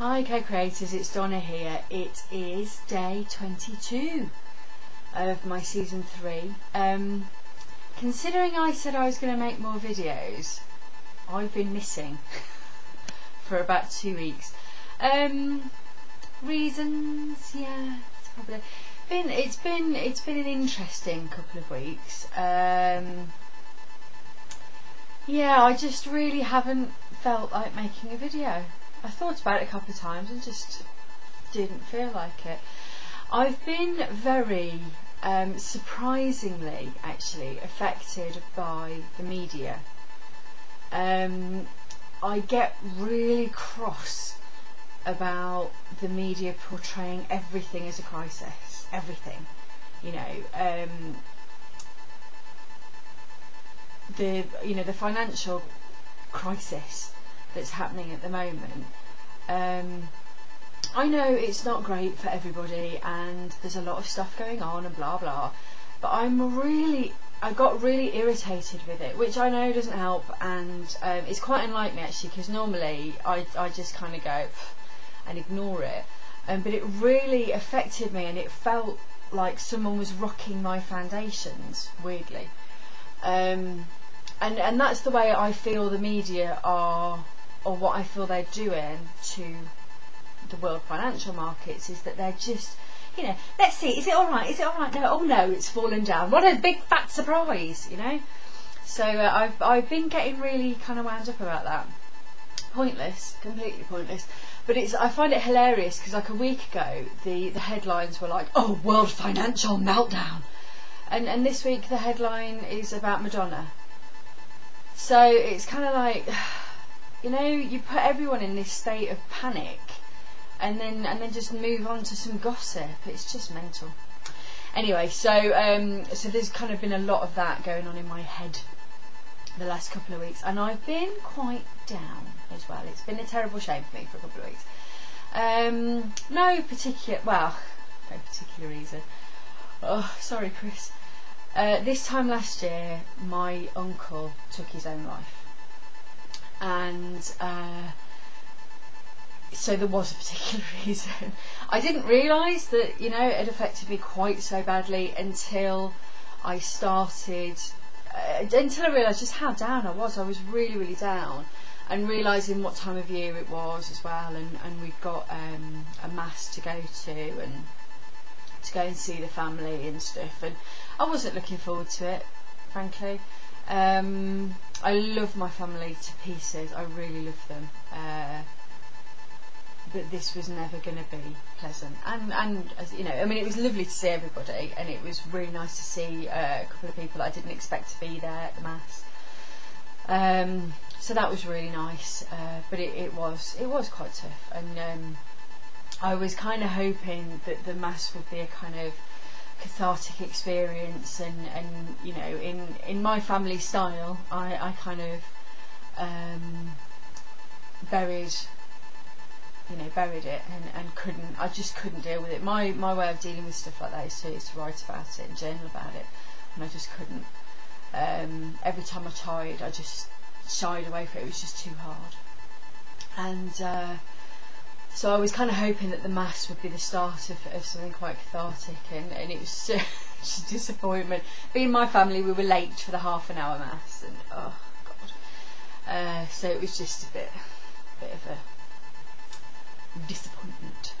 Hi co-creators, it's Donna here. It is day 22 of my season 3. Considering I said I was going to make more videos, I've been missing for about 2 weeks. Reasons, yeah, it's been an interesting couple of weeks. Yeah, I just really haven't felt like making a video. I thought about it a couple of times and just didn't feel like it. I've been very surprisingly actually affected by the media. I get really cross about the media portraying everything as a crisis, everything, you know, the financial crisis that's happening at the moment. I know it's not great for everybody and there's a lot of stuff going on and blah blah, but I got really irritated with it, which I know doesn't help, and it's quite unlike me actually, because normally I just kind of go and ignore it, but it really affected me and it felt like someone was rocking my foundations weirdly, and that's the way I feel the media are, or what I feel they're doing to the world financial markets, is that they're just, you know, let's see, is it alright, no, oh no, it's fallen down, what a big fat surprise, you know. So I've been getting really kind of wound up about that. Pointless, completely pointless, but I find it hilarious because like a week ago the headlines were like, oh, world financial meltdown, and this week the headline is about Madonna. So it's kind of like, you know, you put everyone in this state of panic and then just move on to some gossip. It's just mental. Anyway, so there's kind of been a lot of that going on in my head the last couple of weeks, and I've been quite down as well. It's been a terrible shame for me for a couple of weeks. No particular reason. Oh, sorry, Chris. This time last year, my uncle took his own life. And so there was a particular reason. I didn't realise that, you know, it had affected me quite so badly until I started, until I realised just how down I was. I was really, really down, and realising what time of year it was as well, and we've got a mass to go to and to go and see the family and stuff, and I wasn't looking forward to it, frankly. I love my family to pieces, I really love them, but this was never going to be pleasant, and as you know, I mean, it was lovely to see everybody, and it was really nice to see a couple of people that I didn't expect to be there at the mass, so that was really nice, but it was quite tough, and I was kind of hoping that the mass would be a kind of cathartic experience, and you know, in my family style, I kind of buried it and I just couldn't deal with it. My way of dealing with stuff like that is to write about it and journal about it, and I just couldn't. Every time I tried, I just shied away from it. It was just too hard, and so I was kind of hoping that the mass would be the start of something quite cathartic, and it was such a disappointment. Being my family, we were late for the half-an-hour mass, and oh god, so it was just a bit of a disappointment.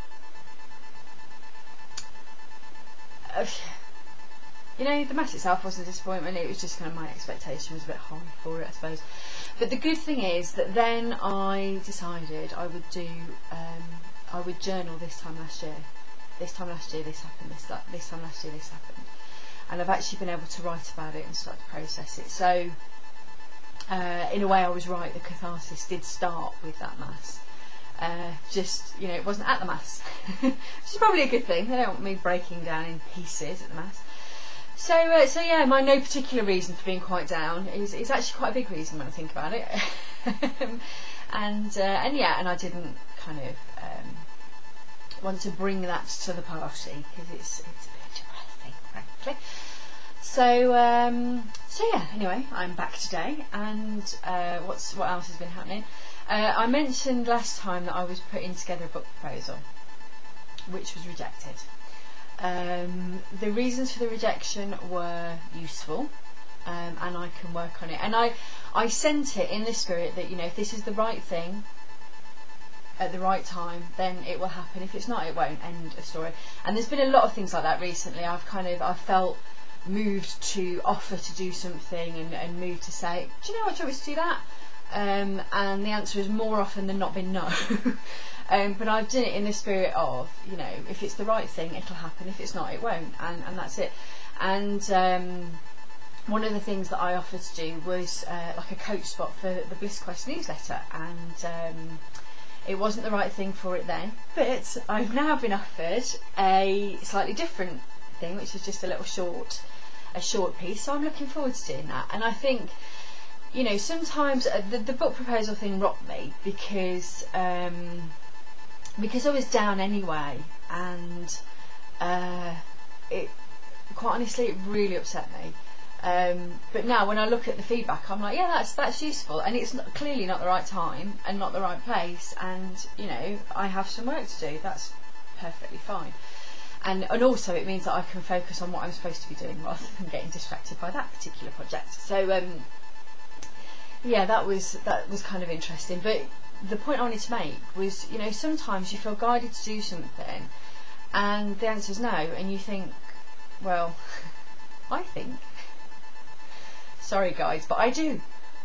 You know, the mass itself wasn't a disappointment, it was just kind of my expectation was a bit high for it, I suppose. But the good thing is that then I decided I would journal this time last year. This time last year this happened, this time last year this happened. And I've actually been able to write about it and start to process it. So, in a way I was right, the catharsis did start with that mass. Just, you know, it wasn't at the mass, which is probably a good thing. They don't want me breaking down in pieces at the mass. So yeah, my no particular reason for being quite down is actually quite a big reason when I think about it. and yeah, and I didn't kind of want to bring that to the party because it's a bit depressing, frankly. So yeah. Anyway, I'm back today, and what else has been happening? I mentioned last time that I was putting together a book proposal, which was rejected. The reasons for the rejection were useful, and I can work on it. And I sent it in the spirit that, you know, if this is the right thing at the right time, then it will happen. If it's not, it won't. End of story. And there's been a lot of things like that recently. I've felt moved to offer to do something and moved to say, do you know what, do you want me to do that? And the answer has more often than not been no. But I've done it in the spirit of, you know, if it's the right thing, it'll happen. If it's not, it won't. And that's it. And one of the things that I offered to do was like a coach spot for the Bliss Quest newsletter. And it wasn't the right thing for it then. But I've now been offered a slightly different thing, which is just a short piece. So I'm looking forward to doing that. And I think, you know, sometimes the book proposal thing rocked me because I was down anyway, and it, quite honestly, it really upset me. But now when I look at the feedback, I'm like, yeah, that's useful, and it's clearly not the right time and not the right place, and you know, I have some work to do. That's perfectly fine. And also it means that I can focus on what I'm supposed to be doing rather than getting distracted by that particular project. So yeah, that was kind of interesting. But the point I wanted to make was, you know, sometimes you feel guided to do something and the answer is no, and you think, well, I think, sorry guys, but I do.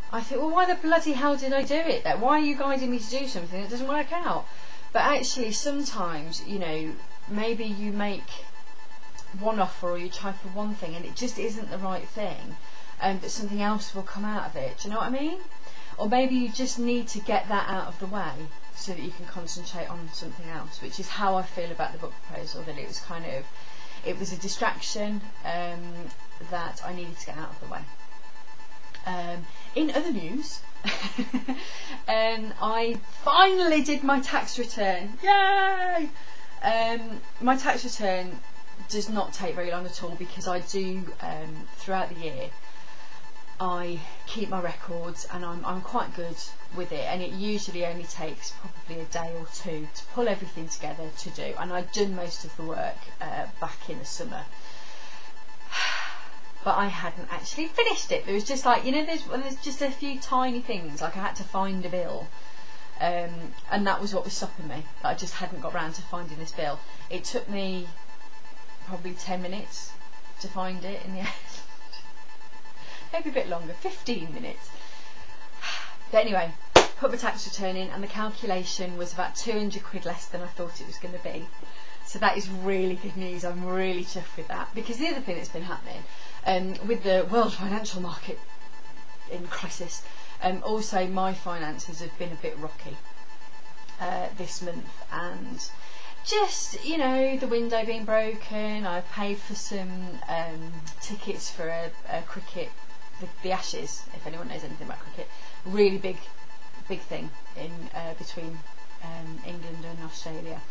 I think, well, why the bloody hell did I do it then? Why are you guiding me to do something that doesn't work out? But actually sometimes, you know, maybe you make one offer or you try for one thing and it just isn't the right thing, but something else will come out of it. Do you know what I mean? Or maybe you just need to get that out of the way so that you can concentrate on something else, which is how I feel about the book proposal, that it was it was a distraction that I needed to get out of the way. In other news, I finally did my tax return. Yay! My tax return does not take very long at all because I do, throughout the year, I keep my records, and I'm quite good with it, and it usually only takes probably a day or two to pull everything together to do, and I'd done most of the work back in the summer, but I hadn't actually finished it. There was just like, you know, there's just a few tiny things, like I had to find a bill, and that was what was stopping me. I just hadn't got round to finding this bill. It took me probably 10 minutes to find it in the end. Maybe a bit longer, 15 minutes. But anyway, put my tax return in and the calculation was about 200 quid less than I thought it was going to be. So that is really good news. I'm really chuffed with that, because the other thing that's been happening with the world financial market in crisis, also my finances have been a bit rocky this month, and just, you know, the window being broken, I've paid for some tickets for a cricket, the Ashes, if anyone knows anything about cricket, really big thing in between England and Australia,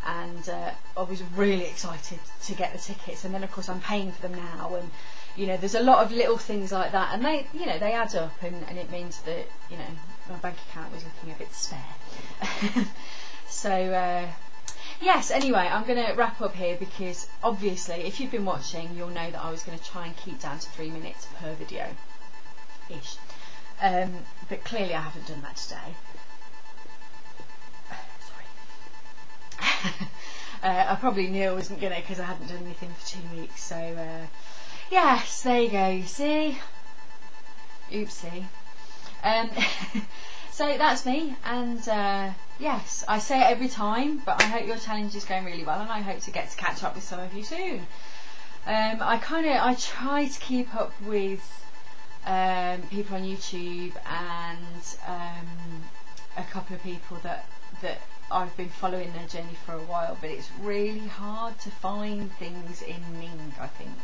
and I was really excited to get the tickets, and then of course I'm paying for them now, and you know, there's a lot of little things like that, and they, you know, they add up, and it means that, you know, my bank account was looking a bit spare. So yes, anyway, I'm going to wrap up here because obviously if you've been watching, you'll know that I was going to try and keep down to 3 minutes per video ish, but clearly I haven't done that today. Sorry. I probably knew I wasn't going to, because I hadn't done anything for 2 weeks, so yes, there you go, you see, oopsie. So that's me, and yes, I say it every time, but I hope your challenge is going really well, and I hope to get to catch up with some of you soon. I try to keep up with people on YouTube and a couple of people that I've been following their journey for a while, but it's really hard to find things in Ning, I think.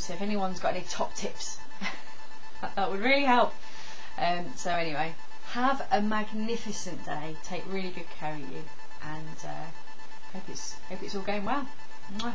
So if anyone's got any top tips, that would really help. So anyway, have a magnificent day, take really good care of you, and hope it's all going well. Mwah.